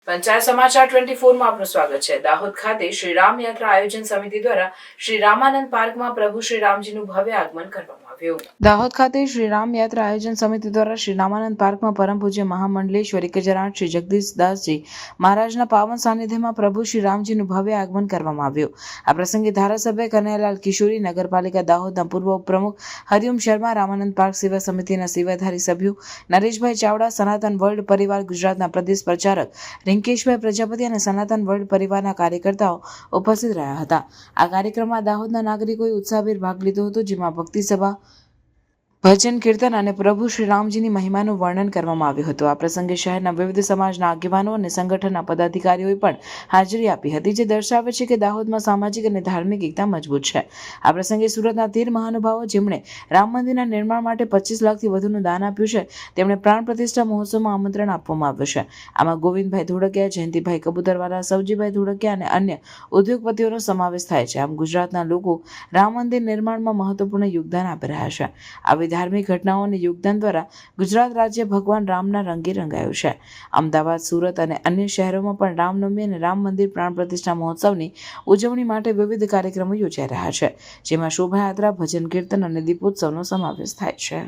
પંચાયત સમાચાર 24 માં આપનું સ્વાગત છે। દાહોદ ખાતે શ્રી રામ યાત્રા આયોજન સમિતિ દ્વારા શ્રી રામાનંદ પાર્કમાં પ્રભુ શ્રી રામજીનું ભવ્ય આગમન કરવામાં આવ્યું। દાહોદ ખાતે શ્રી રામ યાત્રા આયોજન સમિતિ દ્વારા શ્રી રામાનંદ પાર્કમાં પરમ પૂજ્ય મહામંડલેશ્વરી ગજરાટ શ્રી જગદીશદાસજી મહારાજના પાવન સાનિધ્યમાં પ્રભુ શ્રી રામજીનું ભવ્ય આગમન કરવામાં આવ્યું। આ પ્રસંગે ધારાસભ્ય કનૈયાલાલ કિશોરી, નગરપાલિકા દાહોદના પૂર્વ ઉપપ્રમુખ હરિઓમ શર્મા, રામાનંદ પાર્ક સેવા સમિતિના સેવાધારી સભ્યો નરેશભાઈ ચાવડા, સનાતન વર્લ્ડ પરિવાર ગુજરાતના પ્રદેશ પ્રચારક રિંકેશભાઈ પ્રજાપતિ અને સનાતન વર્લ્ડ પરિવારના કાર્યકર્તાઓ ઉપસ્થિત રહ્યા હતા। આ કાર્યક્રમમાં દાહોદના નાગરિકોએ ઉત્સાહભેર ભાગ લીધો હતો, જેમાં ભક્તિ સભા, ભજન કીર્તન અને પ્રભુ શ્રી રામજીની મહિમાનું વર્ણન કરવામાં આવ્યું હતું। આ પ્રસંગે શહેરના વિવિધ સમાજના આગેવાનો અને સંગઠનના પદાધિકારીઓએ પણ હાજરી આપી હતી, જે દર્શાવે છે કે દાહોદમાં સામાજિક અને ધાર્મિક એકતા મજબૂત છે। આ પ્રસંગે સુરતના 13 મહાનુભાવો, જેમણે રામ મંદિરના નિર્માણ માટે 25 લાખથી વધુનું દાન આપ્યું છે, તેમણે પ્રાણ પ્રતિષ્ઠા મહોત્સવમાં આમંત્રણ આપવામાં આવ્યું છે। આમાં ગોવિંદભાઈ ધોળકિયા, જયંતિભાઈ કબૂતરવાલા, સવજીભાઈ ધોળકિયા અને અન્ય ઉદ્યોગપતિઓનો સમાવેશ થાય છે। આમ ગુજરાતના લોકો રામ મંદિર નિર્માણમાં મહત્વપૂર્ણ યોગદાન આપી રહ્યા છે। આવી ધાર્મિક ઘટનાઓ અને યોગદાન દ્વારા ગુજરાત રાજ્ય ભગવાન રામના રંગે રંગાયું છે। અમદાવાદ, સુરત અને અન્ય શહેરોમાં પણ રામનવમી અને રામ મંદિર પ્રાણ પ્રતિષ્ઠા મહોત્સવની ઉજવણી માટે વિવિધ કાર્યક્રમો યોજાઈ રહ્યા છે, જેમાં શોભાયાત્રા, ભજન કીર્તન અને દીપોત્સવનો સમાવેશ થાય છે।